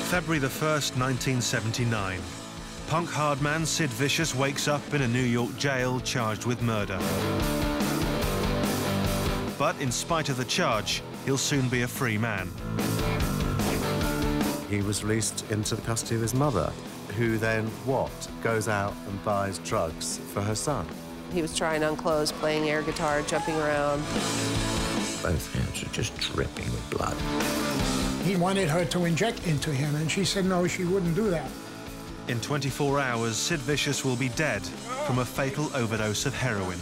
February the 1st, 1979. Punk hardman Sid Vicious wakes up in a New York jail charged with murder. But in spite of the charge, he'll soon be a free man. He was released into the custody of his mother, who then, what, goes out and buys drugs for her son. He was trying on clothes, playing air guitar, jumping around. Both hands are just dripping with blood. He wanted her to inject into him, and she said no, she wouldn't do that. In 24 hours, Sid Vicious will be dead from a fatal overdose of heroin.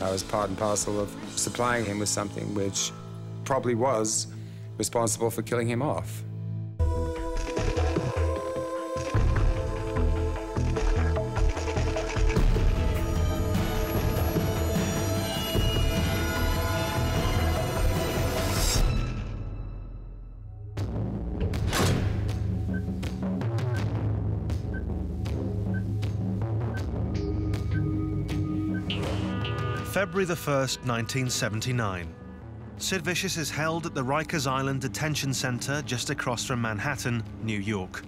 I was part and parcel of supplying him with something which probably was responsible for killing him off. February the 1st, 1979. Sid Vicious is held at the Rikers Island Detention Center just across from Manhattan, New York.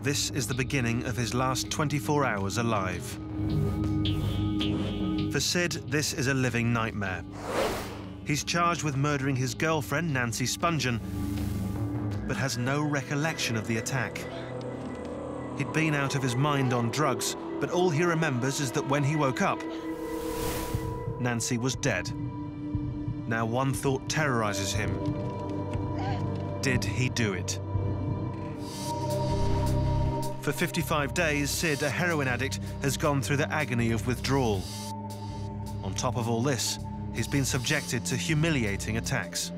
This is the beginning of his last 24 hours alive. For Sid, this is a living nightmare. He's charged with murdering his girlfriend, Nancy Spungen, but has no recollection of the attack. He'd been out of his mind on drugs, but all he remembers is that when he woke up, Nancy was dead. Now one thought terrorizes him. Did he do it? For 55 days, Sid, a heroin addict, has gone through the agony of withdrawal. On top of all this, he's been subjected to humiliating attacks.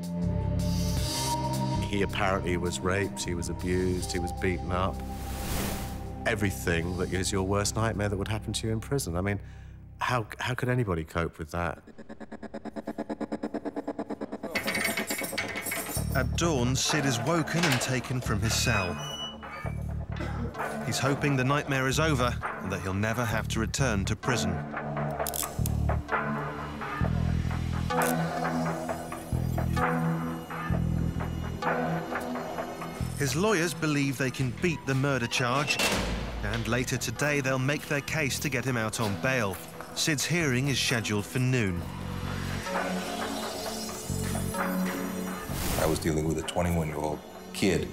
He apparently was raped, he was abused, he was beaten up. Everything that is your worst nightmare that would happen to you in prison. I mean, how could anybody cope with that? At dawn, Sid is woken and taken from his cell. He's hoping the nightmare is over and that he'll never have to return to prison. His lawyers believe they can beat the murder charge, and later today they'll make their case to get him out on bail. Sid's hearing is scheduled for noon. I was dealing with a 21-year-old kid,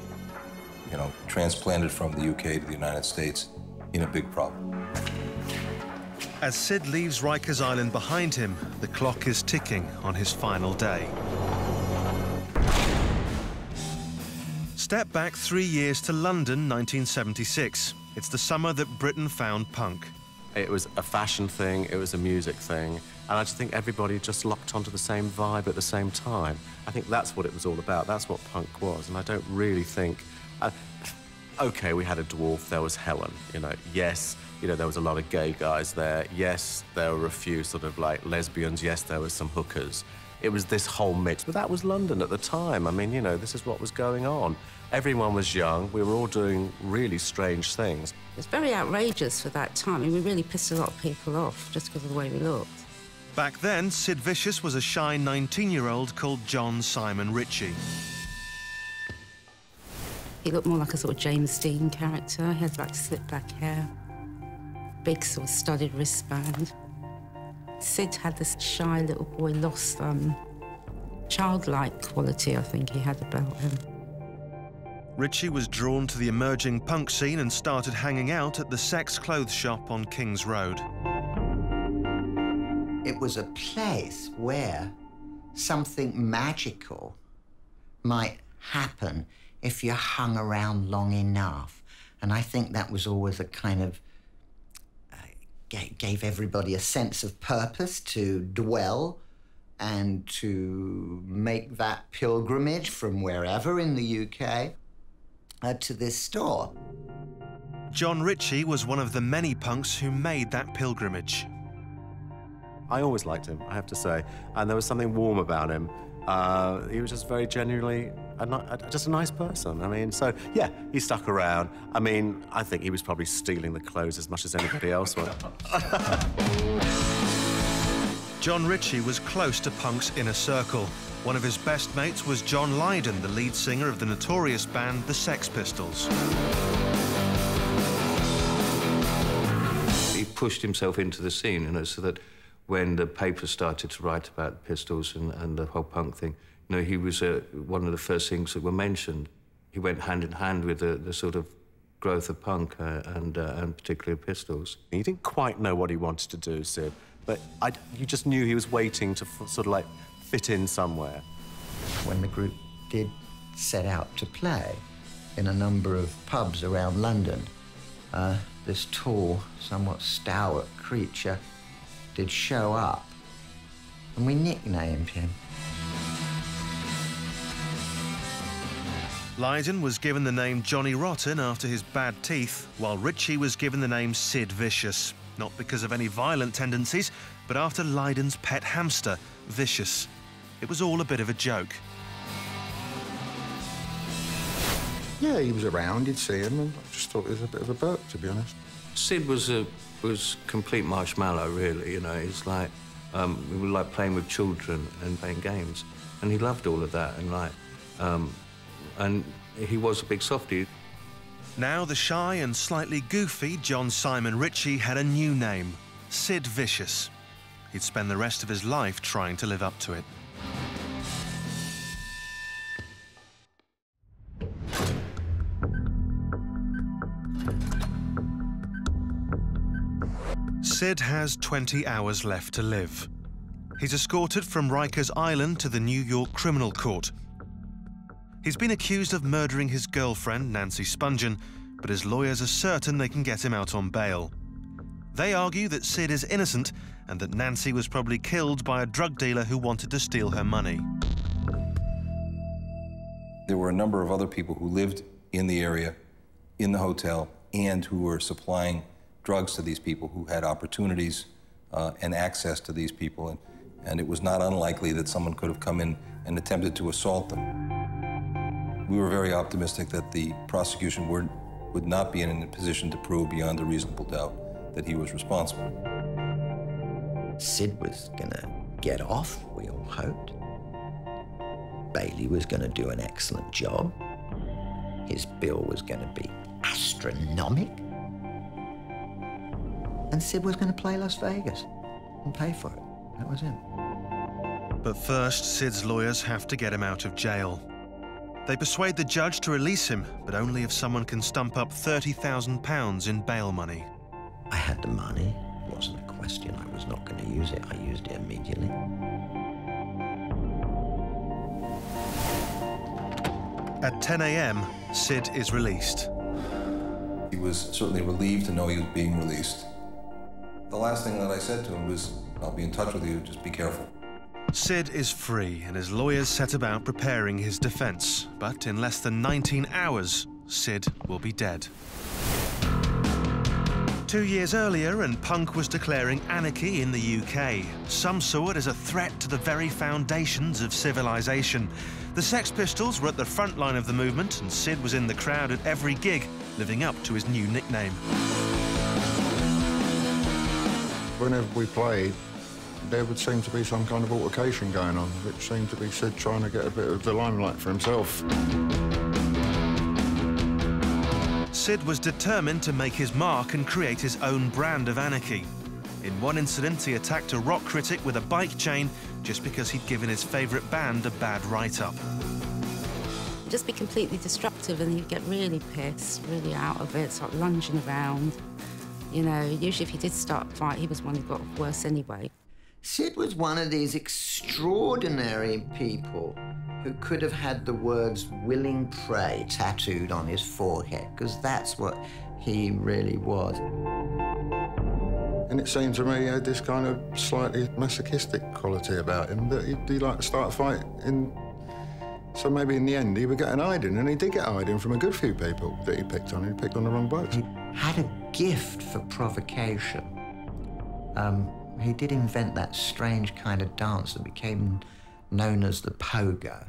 you know, transplanted from the UK to the United States in a big problem. As Sid leaves Rikers Island behind him, the clock is ticking on his final day. Step back 3 years to London, 1976. It's the summer that Britain found punk. It was a fashion thing, it was a music thing, and I just think everybody just locked onto the same vibe at the same time. I think that's what it was all about, that's what punk was, and I don't really think... OK, we had a dwarf, there was Helen, you know, yes, you know, there was a lot of gay guys there, yes, there were a few sort of like lesbians, yes, there were some hookers. It was this whole mix, but that was London at the time. I mean, you know, this is what was going on. Everyone was young, we were all doing really strange things. It's very outrageous for that time. I mean, we really pissed a lot of people off just because of the way we looked. Back then, Sid Vicious was a shy 19-year-old called John Simon Ritchie. He looked more like a sort of James Dean character. He had like slick black hair, big sort of studded wristband. Sid had this shy little boy, lost childlike quality, I think he had about him. Ritchie was drawn to the emerging punk scene and started hanging out at the Sex Clothes shop on King's Road. It was a place where something magical might happen if you hung around long enough. And I think that was always a kind of gave everybody a sense of purpose to dwell and to make that pilgrimage from wherever in the UK to this store. John Ritchie was one of the many punks who made that pilgrimage. I always liked him, I have to say, and there was something warm about him. He was just very genuinely just a nice person. I mean, so, yeah, he stuck around. I mean, I think he was probably stealing the clothes as much as anybody else was. John Ritchie was close to punk's inner circle. One of his best mates was John Lydon, the lead singer of the notorious band The Sex Pistols. He pushed himself into the scene, you know, so that when the papers started to write about the Pistols and the whole punk thing, you know, he was one of the first things that were mentioned. He went hand in hand with the sort of growth of punk and particularly Pistols. He didn't quite know what he wanted to do, Sid, but you just knew he was waiting to sort of like fit in somewhere. When the group did set out to play in a number of pubs around London, this tall, somewhat stalwart creature did show up, and we nicknamed him. Lydon was given the name Johnny Rotten after his bad teeth, while Ritchie was given the name Sid Vicious, not because of any violent tendencies, but after Lydon's pet hamster, Vicious. It was all a bit of a joke. Yeah, he was around, you'd see him, and I just thought he was a bit of a burp, to be honest. Sid was complete marshmallow, really, you know. It's like, we were like playing with children and playing games. And he loved all of that, and like, and he was a big softie. Now the shy and slightly goofy John Simon Ritchie had a new name, Sid Vicious. He'd spend the rest of his life trying to live up to it. Sid has 20 hours left to live. He's escorted from Rikers Island to the New York Criminal Court. He's been accused of murdering his girlfriend, Nancy Spungen, but his lawyers are certain they can get him out on bail. They argue that Sid is innocent and that Nancy was probably killed by a drug dealer who wanted to steal her money. There were a number of other people who lived in the area, in the hotel, and who were supplying drugs to these people, who had opportunities and access to these people, and it was not unlikely that someone could have come in and attempted to assault them. We were very optimistic that the prosecution would not be in a position to prove beyond a reasonable doubt that he was responsible. Sid was gonna get off, we all hoped. Bailey was gonna do an excellent job. His bill was gonna be astronomical. And Sid was gonna play Las Vegas and pay for it. That was it. But first, Sid's lawyers have to get him out of jail. They persuade the judge to release him, but only if someone can stump up £30,000 in bail money. I had the money. It wasn't a question. I was not going to use it. I used it immediately. At 10 a.m., Sid is released. He was certainly relieved to know he was being released. The last thing that I said to him was, "I'll be in touch with you, just be careful." Sid is free, and his lawyers set about preparing his defense. But in less than 19 hours, Sid will be dead. 2 years earlier, and punk was declaring anarchy in the UK. Some saw it as a threat to the very foundations of civilization. The Sex Pistols were at the front line of the movement, and Sid was in the crowd at every gig, living up to his new nickname. Whenever we played, there would seem to be some kind of altercation going on, which seemed to be Sid trying to get a bit of the limelight for himself. Sid was determined to make his mark and create his own brand of anarchy. In one incident, he attacked a rock critic with a bike chain just because he'd given his favourite band a bad write-up. Just be completely destructive and you get really pissed, really out of it, start lunging around. You know, usually if he did start a fight, he was one who got worse anyway. Sid was one of these extraordinary people who could have had the words willing prey tattooed on his forehead, because that's what he really was. And it seemed to me he had this kind of slightly masochistic quality about him, that he'd like to start a fight in. So maybe in the end he would get an hiding, and he did get hiding from a good few people that he picked on. He picked on the wrong blokes. He had a gift for provocation. He did invent that strange kind of dance that became known as the pogo.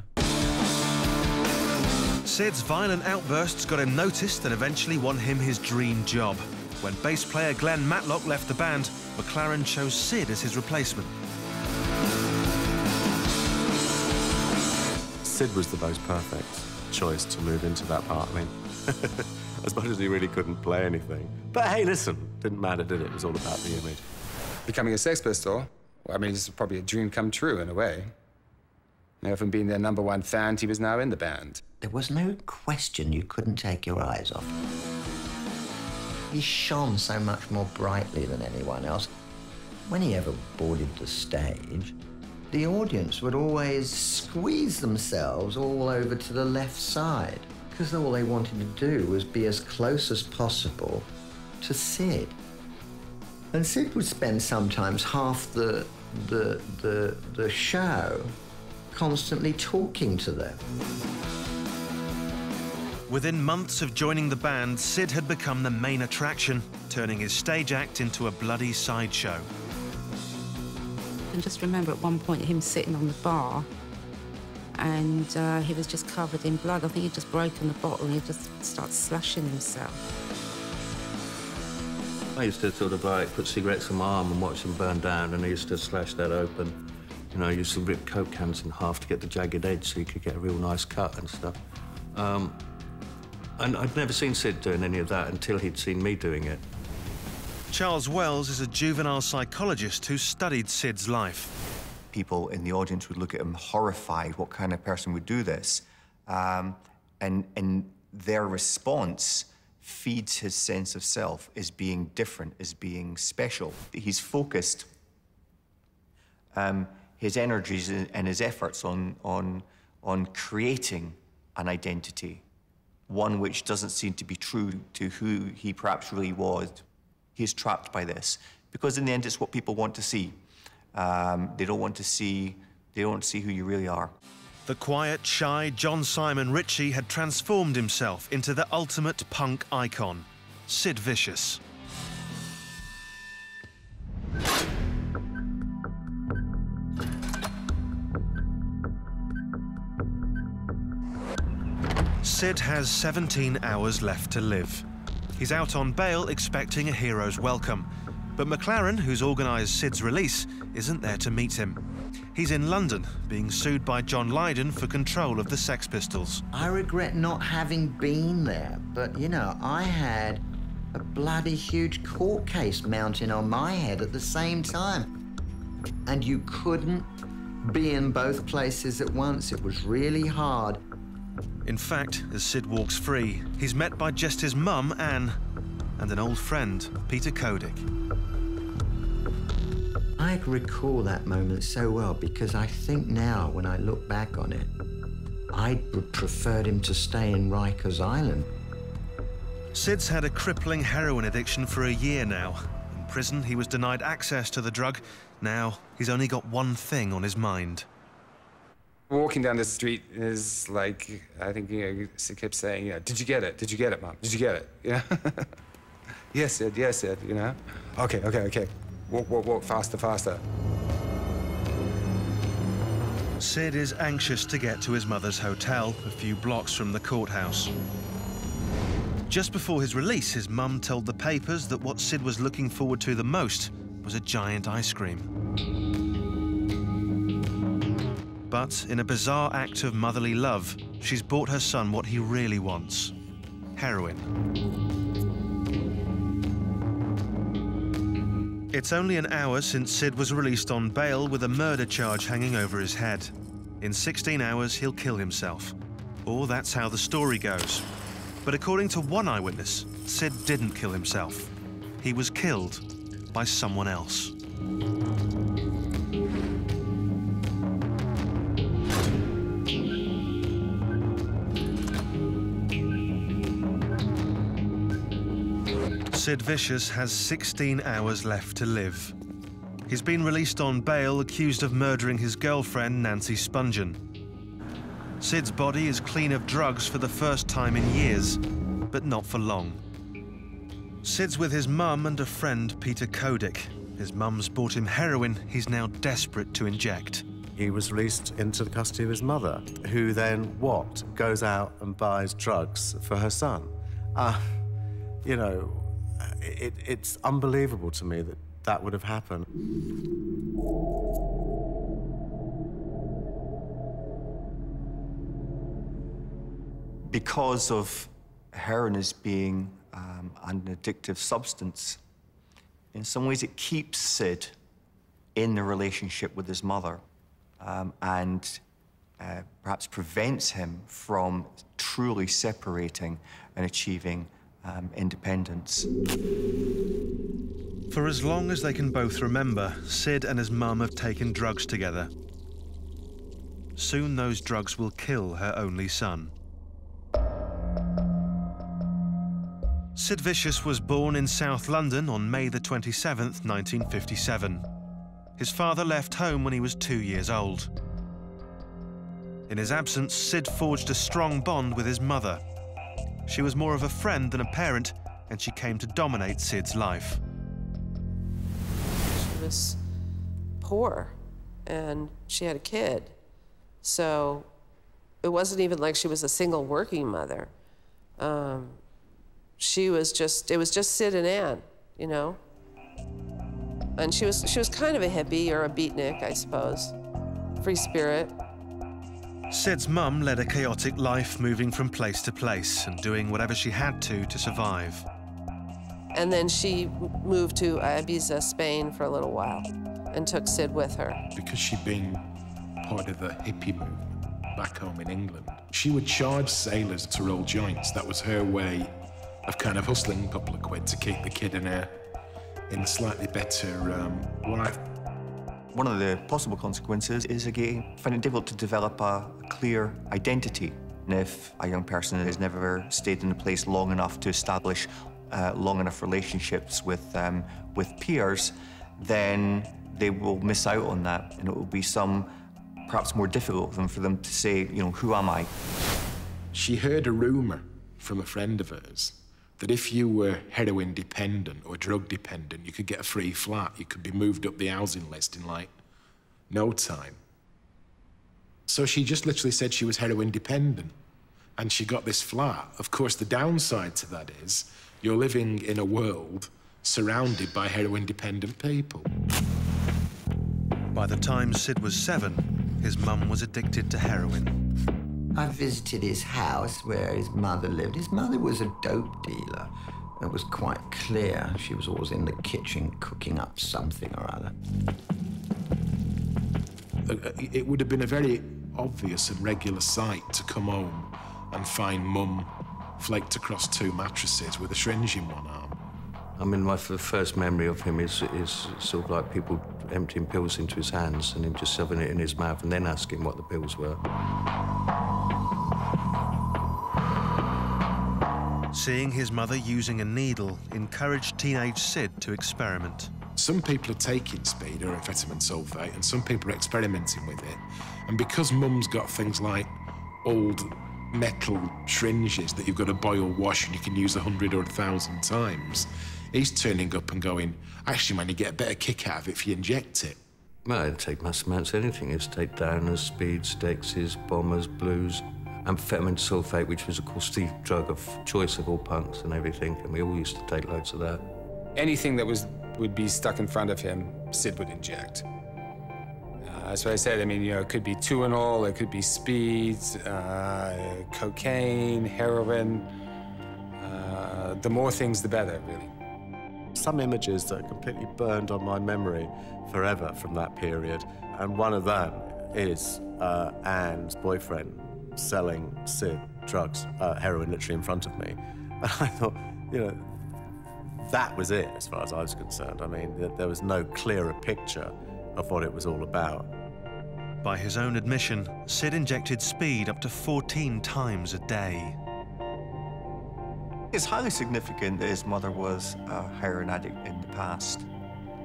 Sid's violent outbursts got him noticed and eventually won him his dream job. When bass player Glen Matlock left the band, McLaren chose Sid as his replacement. Sid was the most perfect choice to move into that part. I mean, as much as he really couldn't play anything. But hey, listen, didn't matter, did it? It was all about the image. Becoming a Sex Pistol, well, I mean, it's probably a dream come true in a way. You know, from being their #1 fan, he was now in the band. There was no question you couldn't take your eyes off. He shone so much more brightly than anyone else. When he ever boarded the stage, the audience would always squeeze themselves all over to the left side, because all they wanted to do was be as close as possible to Sid. And Sid would spend sometimes half the show constantly talking to them. Within months of joining the band, Sid had become the main attraction, turning his stage act into a bloody sideshow. And just remember at one point him sitting on the bar and he was just covered in blood. I think he'd just broken the bottle and he just started slashing himself. I used to sort of like put cigarettes on my arm and watch them burn down, and I used to slash that open. You know, I used to rip Coke cans in half to get the jagged edge so you could get a real nice cut and stuff. And I'd never seen Sid doing any of that until he'd seen me doing it. Charles Wells is a juvenile psychologist who studied Sid's life. People in the audience would look at him horrified. What kind of person would do this? And their response feeds his sense of self as being different, as being special. He's focused his energies and his efforts on creating an identity, one which doesn't seem to be true to who he perhaps really was. He's trapped by this, because in the end, it's what people want to see. They don't want to see who you really are. The quiet, shy John Simon Ritchie had transformed himself into the ultimate punk icon, Sid Vicious. Sid has 17 hours left to live. He's out on bail expecting a hero's welcome. But McLaren, who's organised Sid's release, isn't there to meet him. He's in London, being sued by John Lydon for control of the Sex Pistols. I regret not having been there, but, you know, I had a bloody huge court case mounting on my head at the same time. And you couldn't be in both places at once. It was really hard. In fact, as Sid walks free, he's met by just his mum, Anne, and an old friend, Peter Kodik. I recall that moment so well because I think now, when I look back on it, I preferred him to stay in Rikers Island. Sid's had a crippling heroin addiction for a year now. In prison, he was denied access to the drug. Now, he's only got one thing on his mind. Walking down the street is like, I think, you know, he kept saying, you know, did you get it? Did you get it, Mom? Did you get it? Yeah. Yes, Sid, you know? Okay. Walk, faster, faster. Sid is anxious to get to his mother's hotel, a few blocks from the courthouse. Just before his release, his mum told the papers that what Sid was looking forward to the most was a giant ice cream. But in a bizarre act of motherly love, she's bought her son what he really wants: heroin. It's only an hour since Sid was released on bail with a murder charge hanging over his head. In 16 hours, he'll kill himself. Or that's how the story goes. But according to one eyewitness, Sid didn't kill himself. He was killed by someone else. Sid Vicious has 16 hours left to live. He's been released on bail accused of murdering his girlfriend, Nancy Spungen. Sid's body is clean of drugs for the first time in years, but not for long. Sid's with his mum and a friend, Peter Kodik. His mum's bought him heroin he's now desperate to inject. He was released into the custody of his mother, who then, what? Goes out and buys drugs for her son. You know, it's unbelievable to me that that would have happened. Because of heroin as being an addictive substance, in some ways it keeps Sid in the relationship with his mother and perhaps prevents him from truly separating and achieving independence. For as long as they can both remember, Sid and his mum have taken drugs together. Soon those drugs will kill her only son. Sid Vicious was born in South London on May the 27th, 1957. His father left home when he was 2 years old. In his absence, Sid forged a strong bond with his mother. She was more of a friend than a parent, and she came to dominate Sid's life. She was poor, and she had a kid. So it wasn't even like she was a single working mother. It was just Sid and Ann, you know? And she was kind of a hippie or a beatnik, I suppose. Free spirit. Sid's mum led a chaotic life, moving from place to place and doing whatever she had to survive. And then she moved to Ibiza, Spain for a little while and took Sid with her. Because she'd been part of the hippie movement back home in England, she would charge sailors to roll joints. That was her way of kind of hustling a couple of quid to keep the kid in a slightly better life. One of the possible consequences is, again, finding it difficult to develop a clear identity. And if a young person has never stayed in a place long enough to establish long enough relationships with peers, then they will miss out on that, and it will be perhaps more difficult for them to say, you know, who am I? She heard a rumour from a friend of hers that if you were heroin dependent or drug dependent, you could get a free flat. You could be moved up the housing list in, like, no time. So she just literally said she was heroin dependent, and she got this flat. Of course, the downside to that is you're living in a world surrounded by heroin dependent people. By the time Sid was 7, his mum was addicted to heroin. I visited his house where his mother lived. His mother was a dope dealer. It was quite clear. She was always in the kitchen cooking up something or other. It would have been a very obvious and regular sight to come home and find Mum flaked across 2 mattresses with a syringe in one arm. I mean, my first memory of him is sort of like people emptying pills into his hands and him just shoving it in his mouth and then asking what the pills were. Seeing his mother using a needle encouraged teenage Sid to experiment. Some people are taking speed or amphetamine sulfate, and some people are experimenting with it. And because Mum's got things like old metal syringes that you've got to boil, wash, and you can use 100 or 1,000 times, he's turning up and going, actually, man, you get a better kick out of it if you inject it. Well, I'd take mass amounts of anything. It'd take downers, speeds, dexes, bombers, blues, amphetamine sulfate, which was, of course, the drug of choice of all punks and everything, and we all used to take loads of that. Anything that would be stuck in front of him, Sid would inject. That's what I said. I mean, you know, it could be Tuinol, it could be speeds, cocaine, heroin. The more things, the better, really. Some images that are completely burned on my memory forever from that period, and one of them is Anne's boyfriend selling Sid drugs, heroin, literally in front of me. And I thought, you know, that was it as far as I was concerned. I mean, there was no clearer picture of what it was all about. By his own admission, Sid injected speed up to 14 times a day. It's highly significant that his mother was a heroin addict in the past.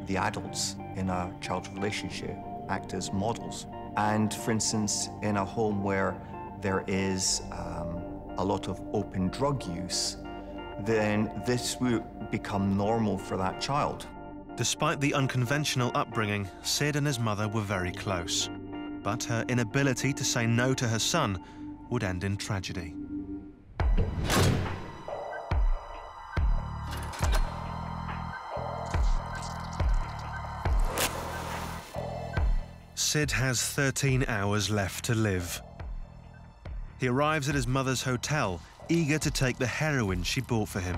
The adults in a child's relationship act as models. And, for instance, in a home where there is a lot of open drug use, then this will become normal for that child. Despite the unconventional upbringing, Sid and his mother were very close. But her inability to say no to her son would end in tragedy. Sid has 13 hours left to live. He arrives at his mother's hotel, eager to take the heroin she bought for him.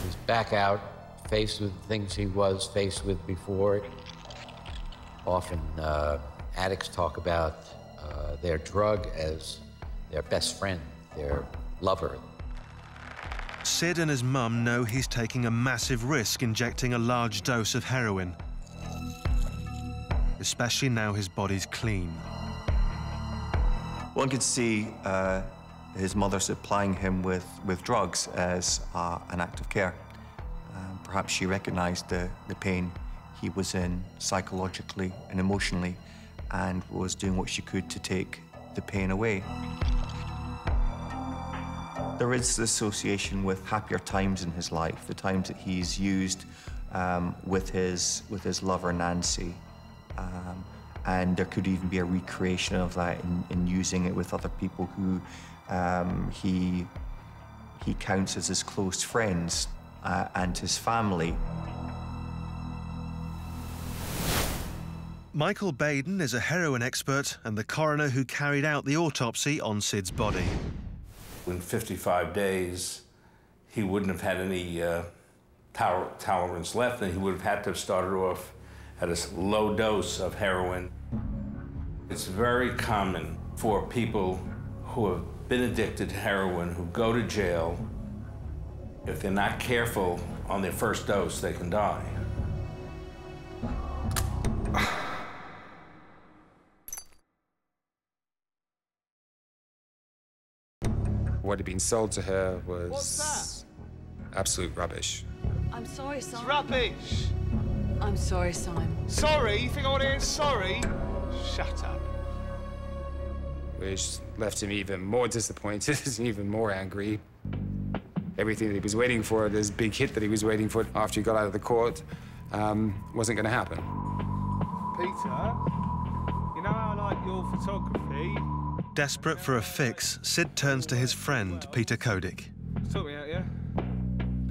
He's back out, faced with things he was faced with before. Often addicts talk about their drug as their best friend, their lover. Sid and his mum know he's taking a massive risk injecting a large dose of heroin, especially now his body's clean. One could see his mother supplying him with drugs as an act of care. Perhaps she recognized the pain he was in psychologically and emotionally and was doing what she could to take the pain away. There is this association with happier times in his life, the times that he's used with his lover, Nancy. And there could even be a recreation of that in using it with other people who he counts as his close friends and his family. Michael Baden is a heroin expert and the coroner who carried out the autopsy on Sid's body. In 55 days, he wouldn't have had any tolerance left, and he would have had to have started off at a low dose of heroin. It's very common for people who have been addicted to heroin, who go to jail. If they're not careful on their first dose, they can die. What had been sold to her was absolute rubbish. I'm sorry, Simon. It's rubbish. I'm sorry, Simon. Sorry? You think I want to hear sorry? Shut up. Which left him even more disappointed, even more angry. Everything that he was waiting for, this big hit that he was waiting for after he got out of the court, wasn't going to happen. Peter, you know how I like your photography? Desperate for a fix, Sid turns to his friend, Peter Kodik. Sort me out, yeah?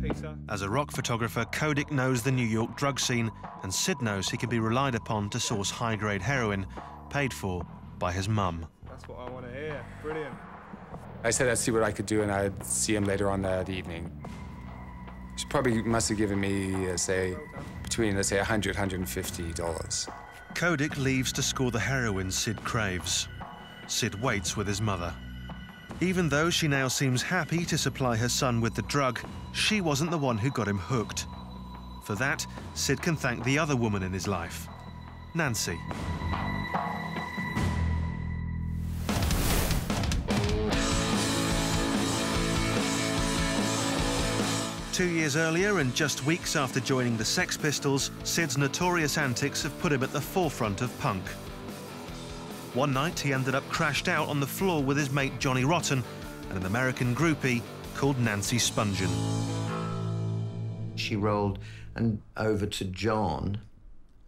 Peter? As a rock photographer, Kodik knows the New York drug scene, and Sid knows he can be relied upon to source high-grade heroin, paid for by his mum. That's what I want to hear. Brilliant. I said I'd see what I could do, and I'd see him later on that evening. She probably must have given me, say, between, let's say, $100, $150. Kodik leaves to score the heroin Sid craves. Sid waits with his mother. Even though she now seems happy to supply her son with the drug, she wasn't the one who got him hooked. For that, Sid can thank the other woman in his life, Nancy. Two years earlier, and just weeks after joining the Sex Pistols, Sid's notorious antics have put him at the forefront of punk. One night, he ended up crashed out on the floor with his mate Johnny Rotten and an American groupie called Nancy Spungen. She rolled over to John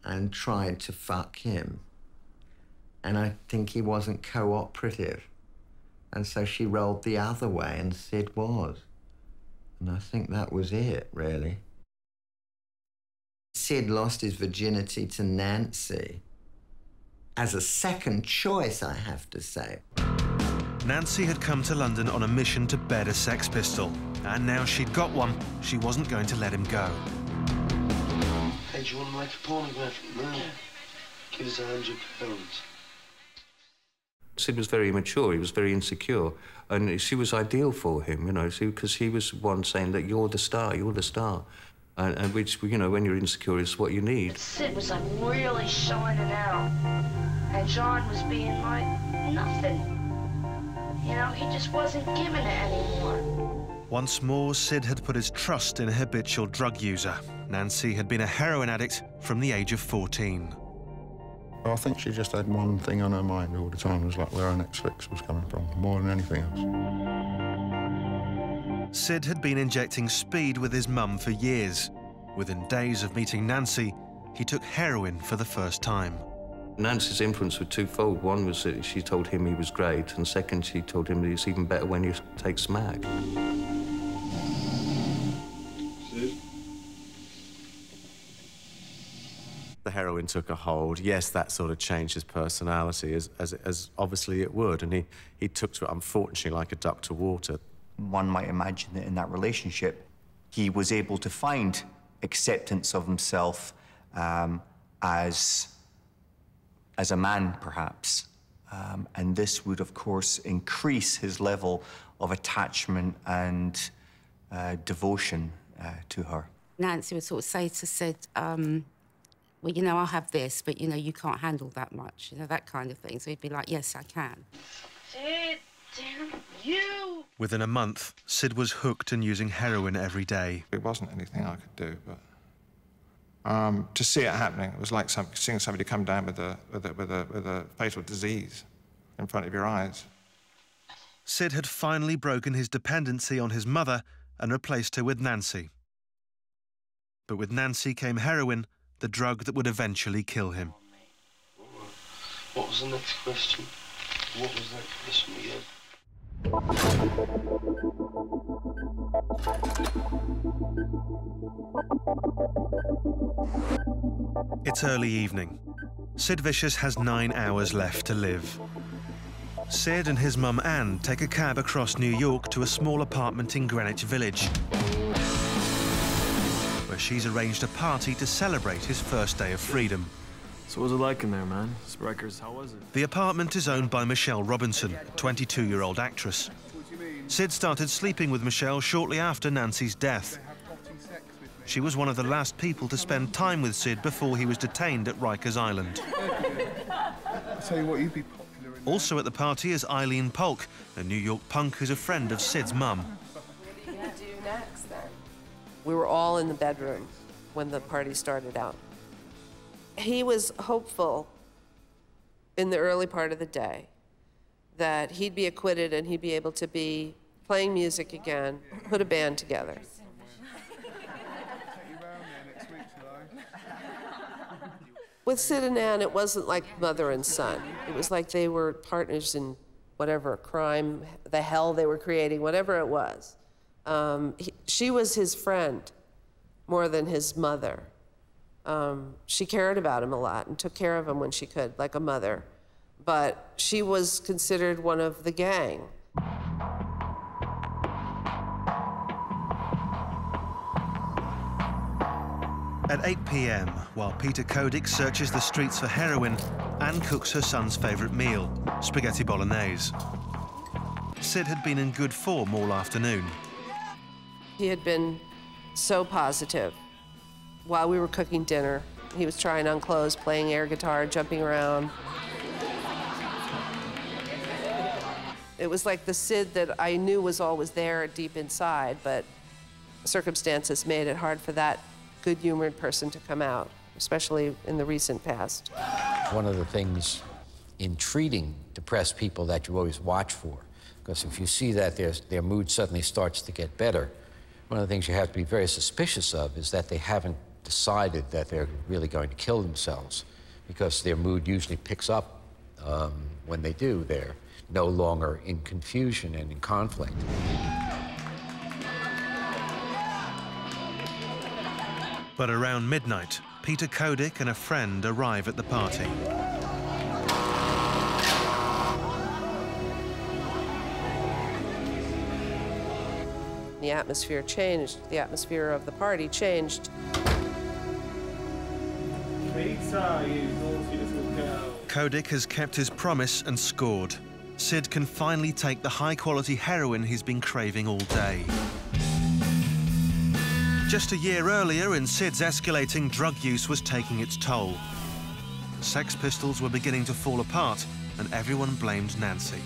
and tried to fuck him. And I think he wasn't cooperative. And so she rolled the other way, and Sid was. And I think that was it, really. Sid lost his virginity to Nancy. As a second choice, I have to say. Nancy had come to London on a mission to bed a Sex Pistol, and now she'd got one, she wasn't going to let him go. Hey, do you want to make a pornographic movie? Give us £100. Sid was very immature, he was very insecure, and she was ideal for him, you know, because he was one saying that you're the star, and which, you know, when you're insecure is what you need. Sid was like really shining out, and John was being like nothing. You know, he just wasn't giving it anymore. Once more, Sid had put his trust in a habitual drug user. Nancy had been a heroin addict from the age of 14. I think she just had one thing on her mind all the time. It was like where her next fix was coming from, more than anything else. Sid had been injecting speed with his mum for years. Within days of meeting Nancy, he took heroin for the first time. Nancy's influence was twofold. One was that she told him he was great, and second, she told him that it's even better when you take smack. Sid? The heroin took a hold. Yes, that sort of changed his personality, as obviously it would, and he took to it, unfortunately, like a duck to water. One might imagine that in that relationship, he was able to find acceptance of himself as a man, perhaps. And this would, of course, increase his level of attachment and devotion to her. Nancy would sort of say to Sid, well, you know, I'll have this, but, you know, you can't handle that much, you know, that kind of thing. So he'd be like, yes, I can. Sid, damn you! Within a month, Sid was hooked and using heroin every day. It wasn't anything I could do, but to see it happening, it was like seeing somebody come down with a fatal disease in front of your eyes. Sid had finally broken his dependency on his mother and replaced her with Nancy. But with Nancy came heroin, the drug that would eventually kill him. What was the next question? What was that question again? It's early evening. Sid Vicious has 9 hours left to live. Sid and his mum Anne take a cab across New York to a small apartment in Greenwich Village, where she's arranged a party to celebrate his first day of freedom. So what was it like in there, man? Rikers, how was it? The apartment is owned by Michelle Robinson, a 22-year-old actress. Sid started sleeping with Michelle shortly after Nancy's death. She was one of the last people to spend time with Sid before he was detained at Rikers Island. I'll tell you what, you'd be popular in Also at the party is Eileen Polk, a New York punk who's a friend of Sid's mum. What are you going to do next, then? We were all in the bedroom when the party started out. He was hopeful in the early part of the day that he'd be acquitted and he'd be able to be playing music again, put a band together. With Sid and Ann, it wasn't like mother and son. It was like they were partners in whatever crime, the hell they were creating, whatever it was. She was his friend more than his mother. She cared about him a lot and took care of him when she could, like a mother. But she was considered one of the gang. At 8 p.m., while Peter Kodik searches the streets for heroin, Anne cooks her son's favourite meal, spaghetti bolognese. Sid had been in good form all afternoon. He had been so positive. While we were cooking dinner, he was trying on clothes, playing air guitar, jumping around. It was like the Sid that I knew was always there deep inside, but circumstances made it hard for that good-humored person to come out, especially in the recent past. One of the things in treating depressed people that you always watch for, because if you see that their mood suddenly starts to get better, one of the things you have to be very suspicious of is that they haven't decided that they're really going to kill themselves, because their mood usually picks up when they do. They're no longer in confusion and in conflict. But around midnight, Peter Kodik and a friend arrive at the party. The atmosphere changed. The atmosphere of the party changed. Peter, you naughty little girl. Kodik has kept his promise and scored. Sid can finally take the high-quality heroin he's been craving all day. Just a year earlier, and Sid's escalating drug use was taking its toll. The Sex Pistols were beginning to fall apart, and everyone blamed Nancy.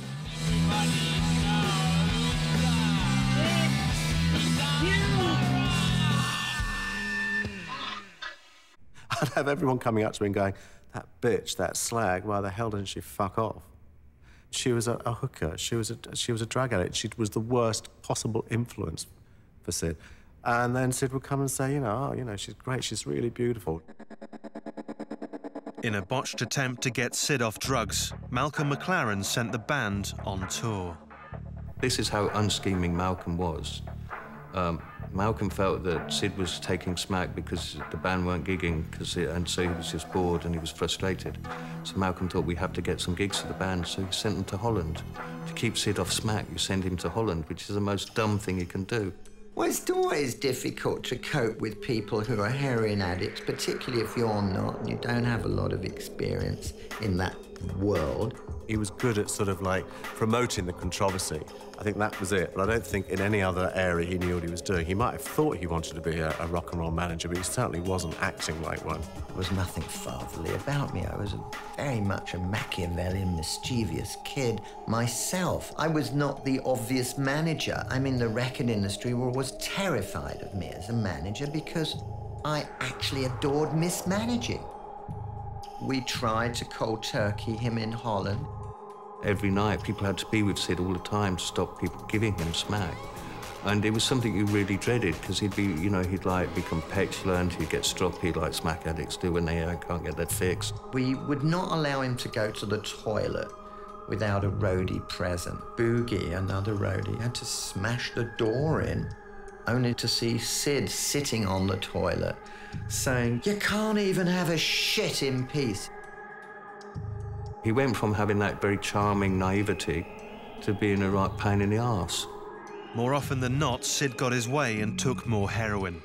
I'd have everyone coming up to me and going, that bitch, that slag, why the hell didn't she fuck off? She was a hooker. She was a drug addict. She was the worst possible influence for Sid. And then Sid would come and say, oh, she's great, she's really beautiful. In a botched attempt to get Sid off drugs, Malcolm McLaren sent the band on tour. This is how unscheming Malcolm was. Malcolm felt that Sid was taking smack because the band weren't gigging, and so he was just bored and he was frustrated. So Malcolm thought, we have to get some gigs for the band, so he sent them to Holland. To keep Sid off smack, you send him to Holland, which is the most dumb thing you can do. Well, it's always difficult to cope with people who are heroin addicts, particularly if you're not and you don't have a lot of experience in that world. He was good at sort of like promoting the controversy. I think that was it, but I don't think in any other area he knew what he was doing. He might have thought he wanted to be a rock and roll manager, but he certainly wasn't acting like one. There was nothing fatherly about me. I was very much a Machiavellian, mischievous kid myself. I was not the obvious manager. I mean, the record industry was terrified of me as a manager because I actually adored mismanaging. We tried to cold turkey him in Holland. Every night, people had to be with Sid all the time to stop people giving him smack. And it was something you really dreaded, because he'd be, you know, he'd like become petulant, he'd get stroppy like smack addicts do when they can't get that fixed. We would not allow him to go to the toilet without a roadie present. Boogie, another roadie, had to smash the door in, only to see Sid sitting on the toilet saying, "You can't even have a shit in peace." He went from having that very charming naivety to being a right pain in the arse. More often than not, Sid got his way and took more heroin.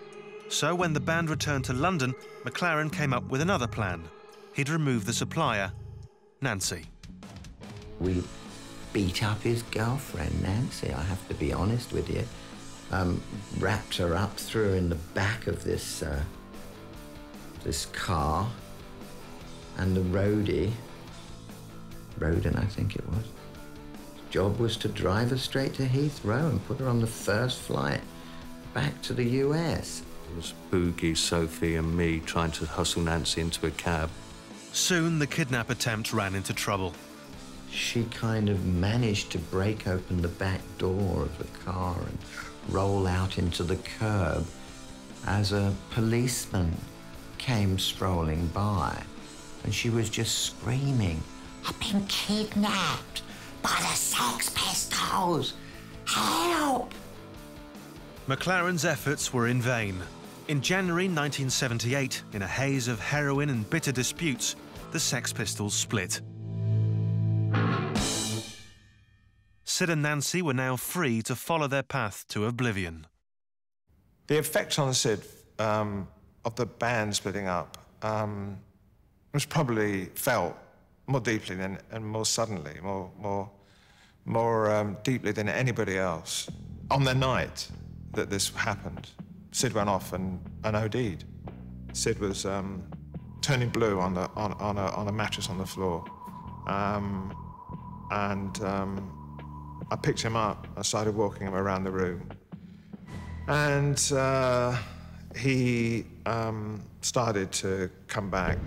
So when the band returned to London, McLaren came up with another plan. He'd remove the supplier, Nancy. We beat up his girlfriend, Nancy, I have to be honest with you. Wrapped her up, threw her in the back of this car, and the roadie, Roden, I think it was, his job was to drive her straight to Heathrow and put her on the first flight back to the US. It was Boogie, Sophie and me trying to hustle Nancy into a cab. Soon the kidnap attempt ran into trouble. She kind of managed to break open the back door of the car and roll out into the curb as a policeman came strolling by, and she was just screaming, "I've been kidnapped by the Sex Pistols! Help!" McLaren's efforts were in vain. In January 1978, in a haze of heroin and bitter disputes, the Sex Pistols split. Sid and Nancy were now free to follow their path to oblivion. The effect on Sid of the band splitting up was probably felt more deeply than, and more suddenly, more deeply than anybody else. On the night that this happened, Sid went off and OD'd. Sid was turning blue on a mattress on the floor, I picked him up. I started walking him around the room, and he started to come back.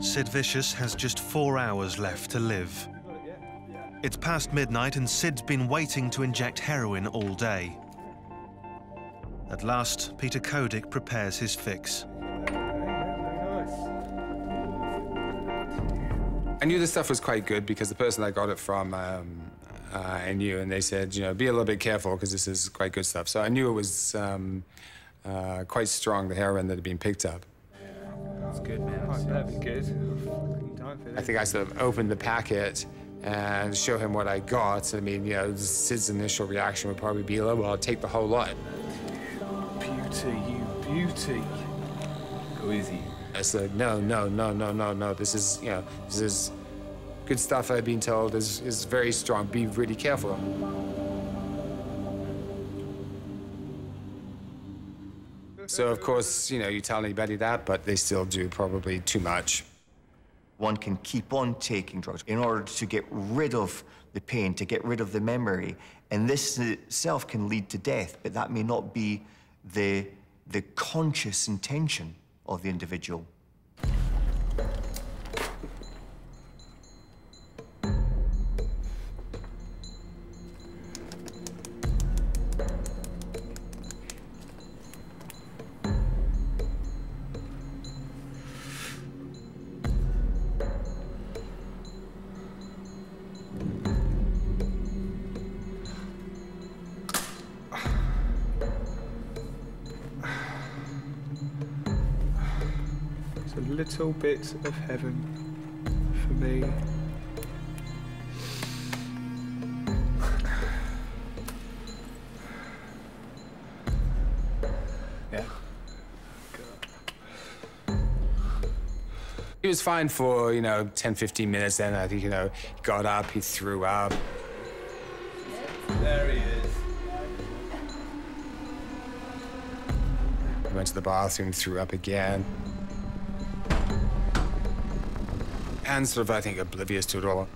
Sid Vicious has just 4 hours left to live. It's past midnight and Sid's been waiting to inject heroin all day. At last, Peter Kodik prepares his fix. I knew this stuff was quite good because the person I got it from, I knew, and they said, you know, be a little bit careful because this is quite good stuff. So I knew it was quite strong, the heroin that had been picked up. That's good, man. That'd be good. I think I sort of opened the packet and show him what I got. I mean, you know, Sid's initial reaction would probably be, oh, well, I'll take the whole lot. Beauty, you beauty. Go easy. I said, no, this is, you know, this is good stuff I've been told is very strong. Be really careful. So, of course, you know, you tell anybody that, but they still do probably too much. One can keep on taking drugs in order to get rid of the pain, to get rid of the memory. And this in itself can lead to death, but that may not be the conscious intention of the individual. It's a little bit of heaven for me. Yeah. He was fine for, 10, 15 minutes. Then I think, he got up, he threw up. There he is. He went to the bathroom, threw up again. And sort of, I think, oblivious to it all.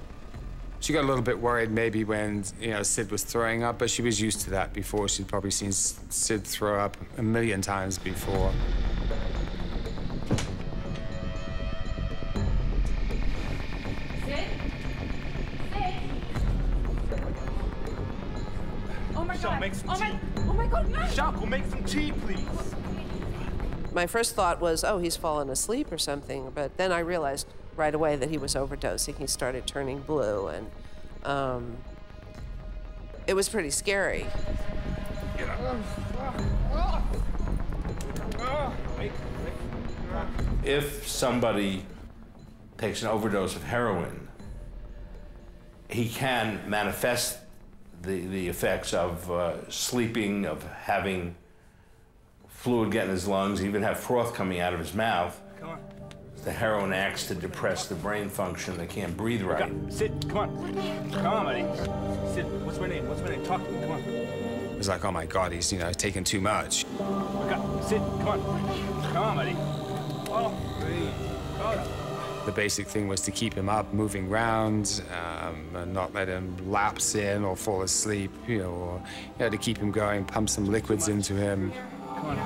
She got a little bit worried maybe when, Sid was throwing up, but she was used to that before. She'd probably seen Sid throw up a million times before. Oh my God, no! Shark, make some tea, please. My first thought was, oh, he's fallen asleep or something, but then I realized right away that he was overdosing. He started turning blue, and it was pretty scary. If somebody takes an overdose of heroin, he can manifest the effects of sleeping, of having fluid get in his lungs, even have froth coming out of his mouth. Come on. The heroin acts to depress the brain function. They can't breathe right. Sid, come on. Come on, buddy. Sid, what's my name? What's my name? Talk to me, come on. It was like, oh my God, he's, taking too much. Sid, come on. Come on, buddy. Oh, breathe. Oh. The basic thing was to keep him up, moving around, and not let him lapse in or fall asleep, or to keep him going, pump some liquids into him. Come on.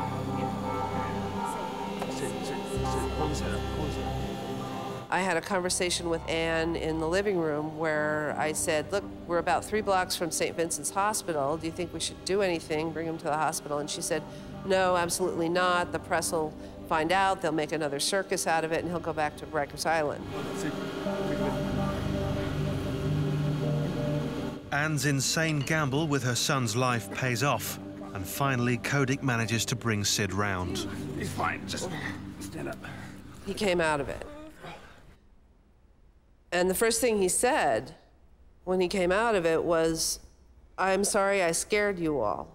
Sid, hold his head up, hold his head up. I had a conversation with Anne in the living room where I said, look, we're about 3 blocks from St. Vincent's Hospital. Do you think we should do anything, bring him to the hospital? And she said, no, absolutely not. The press will find out, they'll make another circus out of it, and he'll go back to Rikers Island. Anne's insane gamble with her son's life pays off, and finally Kodik manages to bring Sid round. He's fine, just stand up. He came out of it. And the first thing he said when he came out of it was, I'm sorry I scared you all.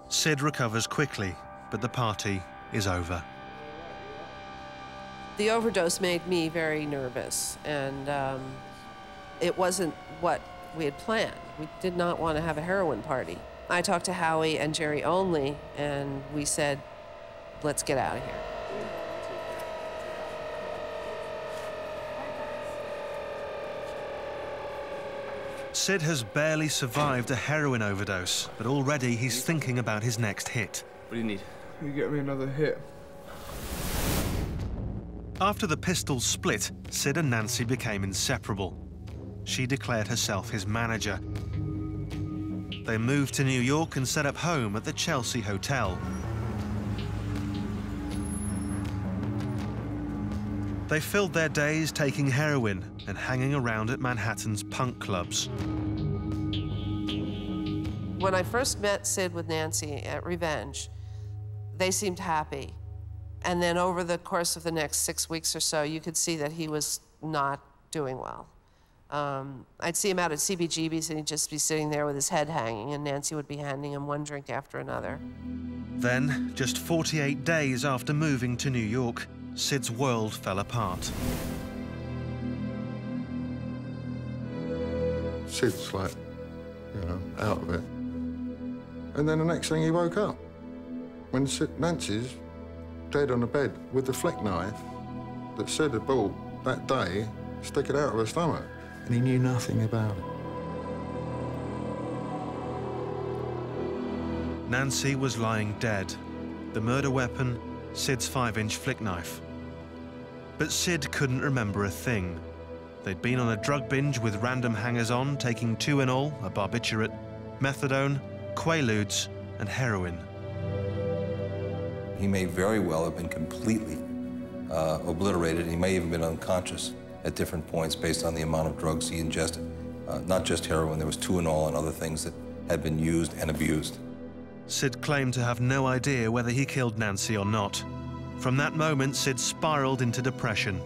Sid recovers quickly, but the party is over. The overdose made me very nervous, and it wasn't what we had planned. We did not want to have a heroin party. I talked to Howie and Jerry only, and we said, let's get out of here. Sid has barely survived a heroin overdose, but already he's thinking about his next hit. What do you need? Can you get me another hit? After the pistols split, Sid and Nancy became inseparable. She declared herself his manager. They moved to New York and set up home at the Chelsea Hotel. They filled their days taking heroin and hanging around at Manhattan's punk clubs. When I first met Sid with Nancy at Revenge, they seemed happy. And then over the course of the next 6 weeks or so, you could see that he was not doing well. I'd see him out at CBGB's and he'd just be sitting there with his head hanging, and Nancy would be handing him one drink after another. Then, just 48 days after moving to New York, Sid's world fell apart. Sid's like, out of it. And then the next thing he woke up, when Nancy's dead on the bed with the flick knife that Sid had bought that day, sticking out of her stomach. And he knew nothing about it. Nancy was lying dead. The murder weapon, Sid's 5-inch flick knife. But Sid couldn't remember a thing. They'd been on a drug binge with random hangers-on, taking Tuinol, a barbiturate, methadone, Quaaludes, and heroin. He may very well have been completely obliterated. He may even been unconscious at different points based on the amount of drugs he ingested. Not just heroin, there was Tuinol and other things that had been used and abused. Sid claimed to have no idea whether he killed Nancy or not. From that moment, Sid spiraled into depression.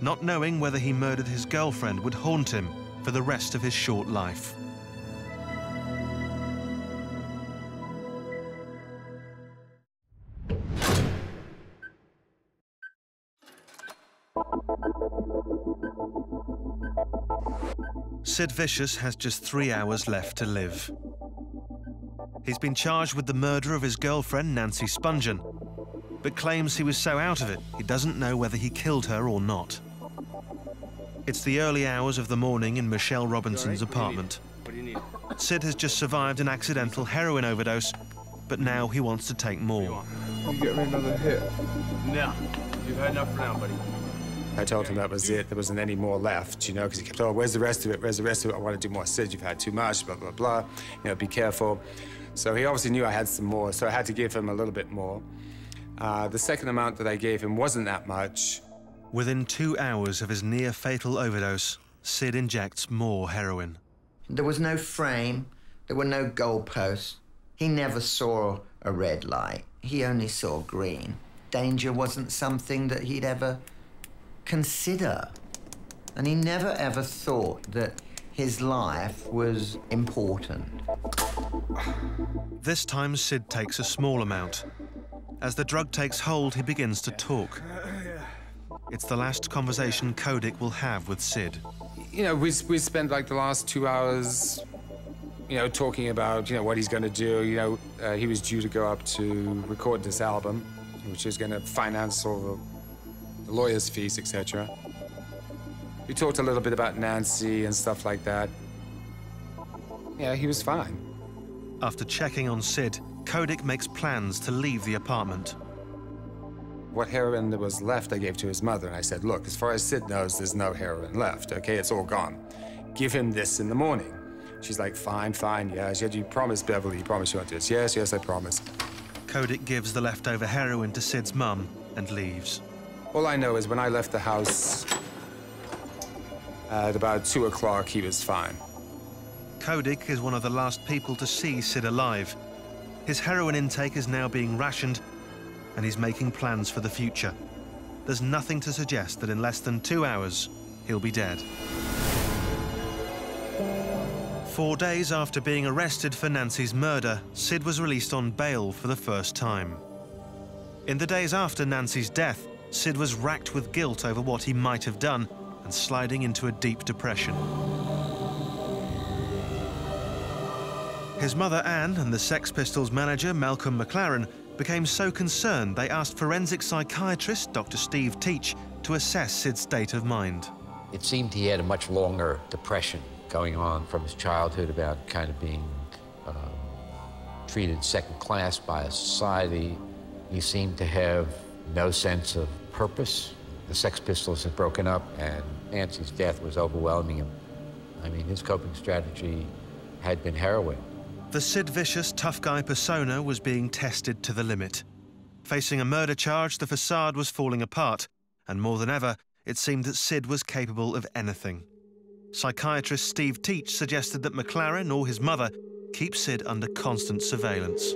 Not knowing whether he murdered his girlfriend would haunt him for the rest of his short life. Sid Vicious has just 3 hours left to live. He's been charged with the murder of his girlfriend, Nancy Spungen, but claims he was so out of it, he doesn't know whether he killed her or not. It's the early hours of the morning in Michelle Robinson's apartment. Sid has just survived an accidental heroin overdose, but now he wants to take more. You get me another hit? No. You've had enough for now, buddy. I told him that was it. There wasn't any more left, you know, because he kept, oh, where's the rest of it? Where's the rest of it? I want to do more. Sid, you've had too much, blah, blah, blah. You know, be careful. So he obviously knew I had some more, so I had to give him a little bit more. The second amount that I gave him wasn't that much. Within 2 hours of his near-fatal overdose, Sid injects more heroin. There was no frame. There were no goalposts. He never saw a red light. He only saw green. Danger wasn't something that he'd ever consider. And he never ever thought that his life was important. This time, Sid takes a small amount. As the drug takes hold, he begins to talk. It's the last conversation Kodik will have with Sid. You know, we spent like the last 2 hours, you know, talking about, you know, what he's going to do. You know, he was due to go up to record this album, which is going to finance all the lawyer's fees, etc. We talked a little bit about Nancy and stuff like that. Yeah, he was fine. After checking on Sid, Kodik makes plans to leave the apartment. What heroin there was left, I gave to his mother, and I said, look, as far as Sid knows, there's no heroin left, okay? It's all gone. Give him this in the morning. She's like, fine, fine, yeah. She said, you promised, Beverly, you promised you want this. Yes, yes, I promise. Kodik gives the leftover heroin to Sid's mum and leaves. All I know is when I left the house at about 2 o'clock, he was fine. Kodik is one of the last people to see Sid alive. His heroin intake is now being rationed, and he's making plans for the future. There's nothing to suggest that in less than 2 hours, he'll be dead. 4 days after being arrested for Nancy's murder, Sid was released on bail for the first time. In the days after Nancy's death, Sid was racked with guilt over what he might have done and sliding into a deep depression. His mother, Anne, and the Sex Pistols manager, Malcolm McLaren, became so concerned they asked forensic psychiatrist Dr. Steve Teich to assess Sid's state of mind. It seemed he had a much longer depression going on from his childhood about kind of being treated second class by a society. He seemed to have no sense of purpose. The Sex Pistols had broken up, and Nancy's death was overwhelming him. I mean, his coping strategy had been heroin. The Sid Vicious tough guy persona was being tested to the limit. Facing a murder charge, the facade was falling apart, and more than ever, it seemed that Sid was capable of anything. Psychiatrist Steve Teich suggested that McLaren or his mother keep Sid under constant surveillance.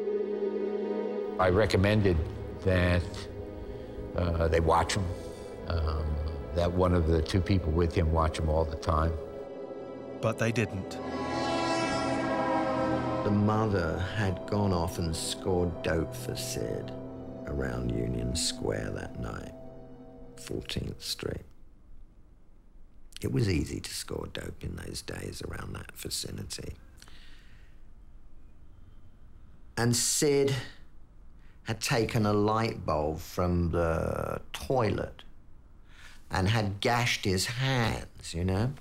I recommended that they watch him, that one of the two people with him watch him all the time. But they didn't. The mother had gone off and scored dope for Sid around Union Square that night, 14th Street. It was easy to score dope in those days around that vicinity. And Sid had taken a light bulb from the toilet and had gashed his hands, you know?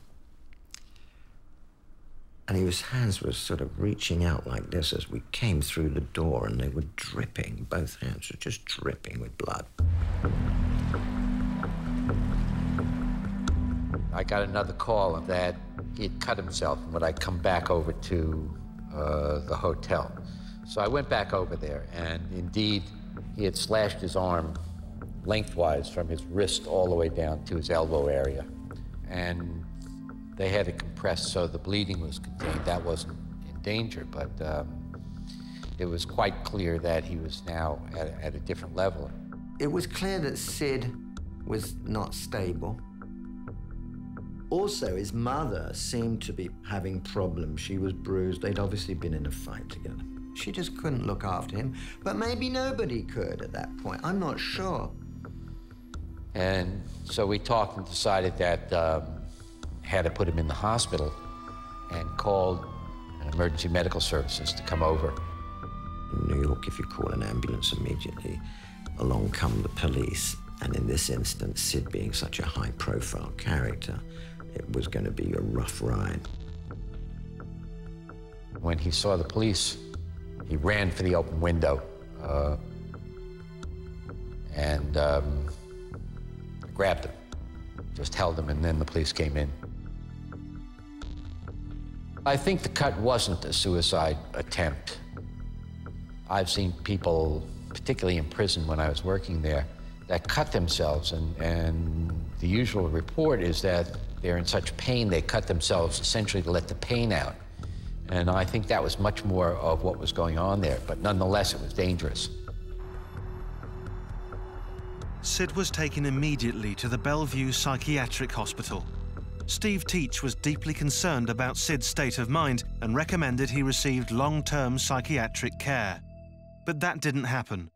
And his hands were sort of reaching out like this as we came through the door, and they were dripping. Both hands were just dripping with blood. I got another call that he had cut himself when I come back over to the hotel. So I went back over there, and indeed, he had slashed his arm lengthwise from his wrist all the way down to his elbow area. And they had it compressed so the bleeding was contained. That wasn't in danger, but it was quite clear that he was now at a different level. It was clear that Sid was not stable. Also, his mother seemed to be having problems. She was bruised. They'd obviously been in a fight together. She just couldn't look after him, but maybe nobody could at that point. I'm not sure. And so we talked and decided that had to put him in the hospital and called emergency medical services to come over. In New York, if you call an ambulance immediately, along come the police. And in this instance, Sid being such a high-profile character, it was going to be a rough ride. When he saw the police, he ran for the open window and grabbed him, just held him, and then the police came in. I think the cut wasn't a suicide attempt. I've seen people, particularly in prison when I was working there, that cut themselves, and the usual report is that they're in such pain they cut themselves essentially to let the pain out. And I think that was much more of what was going on there, but nonetheless, it was dangerous. Sid was taken immediately to the Bellevue Psychiatric Hospital. Steve Teich was deeply concerned about Sid's state of mind and recommended he received long-term psychiatric care. But that didn't happen.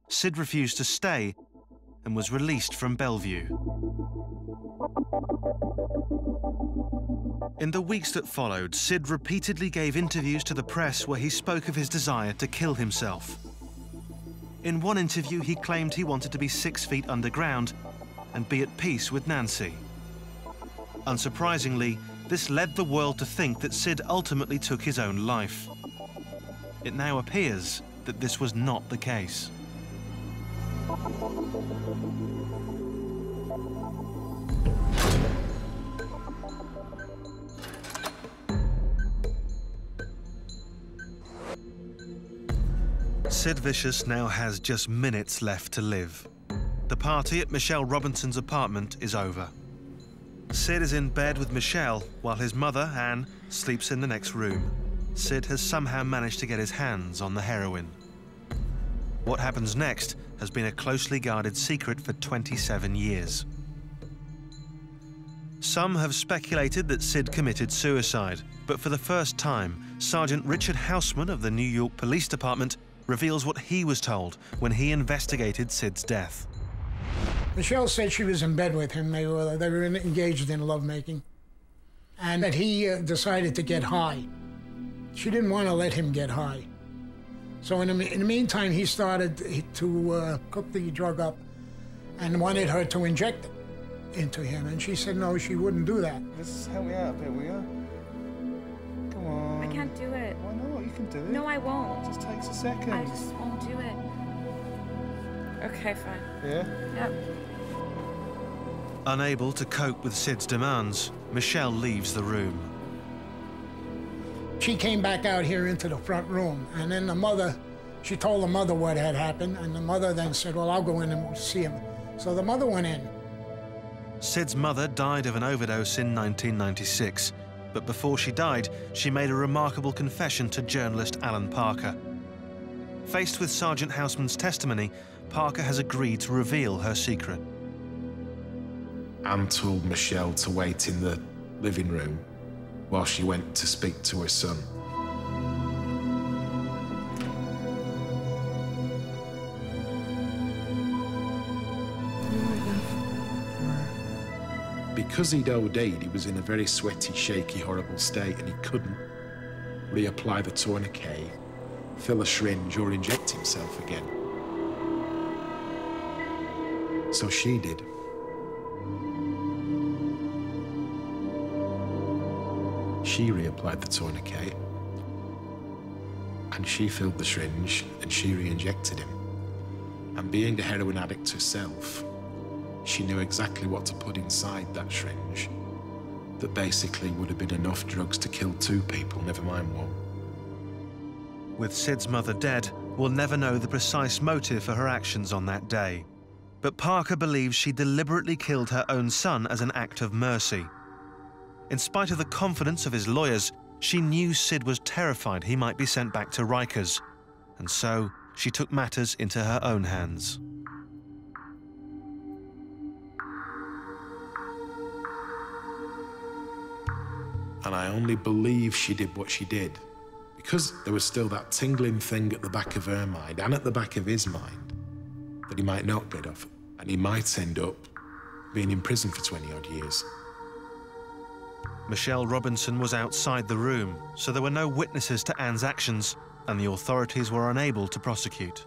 Sid refused to stay and was released from Bellevue. In the weeks that followed, Sid repeatedly gave interviews to the press where he spoke of his desire to kill himself. In one interview, he claimed he wanted to be 6 feet underground and be at peace with Nancy. Unsurprisingly, this led the world to think that Sid ultimately took his own life. It now appears that this was not the case. Sid Vicious now has just minutes left to live. The party at Michelle Robinson's apartment is over. Sid is in bed with Michelle while his mother, Anne, sleeps in the next room. Sid has somehow managed to get his hands on the heroin. What happens next has been a closely guarded secret for 27 years. Some have speculated that Sid committed suicide, but for the first time, Sergeant Richard Houseman of the New York Police Department reveals what he was told when he investigated Sid's death. Michelle said she was in bed with him. They were engaged in lovemaking, and that he decided to get high. She didn't want to let him get high. So in the meantime, he started to cook the drug up and wanted her to inject it into him. And she said no, she wouldn't do that. Let's help me out a bit, will you? Come on. I can't do it. Why not? You can do it. No, I won't. It just takes a second. I just won't do it. Okay, fine. Yeah? Yep. Unable to cope with Sid's demands, Michelle leaves the room. She came back out here into the front room, and then the mother, she told the mother what had happened, and the mother then said, well, I'll go in and see him. So the mother went in. Sid's mother died of an overdose in 1996, but before she died, she made a remarkable confession to journalist Alan Parker. Faced with Sergeant Houseman's testimony, Parker has agreed to reveal her secret. Anne told Michelle to wait in the living room while she went to speak to her son. Because he'd OD'd, he was in a very sweaty, shaky, horrible state, and he couldn't reapply the tourniquet, fill a syringe, or inject himself again. So she did. She reapplied the tourniquet, and she filled the syringe, and she re-injected him. And being a heroin addict herself, she knew exactly what to put inside that syringe that basically would have been enough drugs to kill 2 people, never mind 1. With Sid's mother dead, we'll never know the precise motive for her actions on that day. But Parker believes she deliberately killed her own son as an act of mercy. In spite of the confidence of his lawyers, she knew Sid was terrified he might be sent back to Rikers, and so she took matters into her own hands. And I only believe she did what she did because there was still that tingling thing at the back of her mind and at the back of his mind that he might not get off and he might end up being in prison for 20-odd years. Michelle Robinson was outside the room, so there were no witnesses to Anne's actions, and the authorities were unable to prosecute.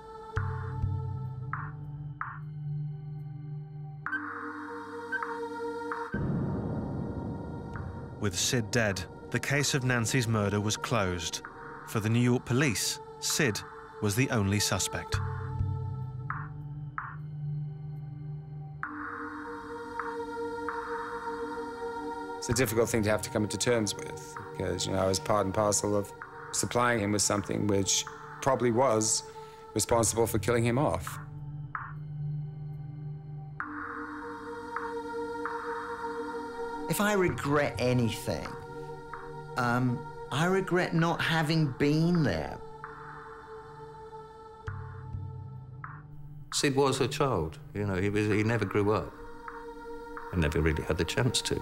With Sid dead, the case of Nancy's murder was closed. For the New York police, Sid was the only suspect. It's a difficult thing to have to come to terms with because, you know, I was part and parcel of supplying him with something which probably was responsible for killing him off. If I regret anything, I regret not having been there. Sid was a child, you know, he never grew up and never really had the chance to.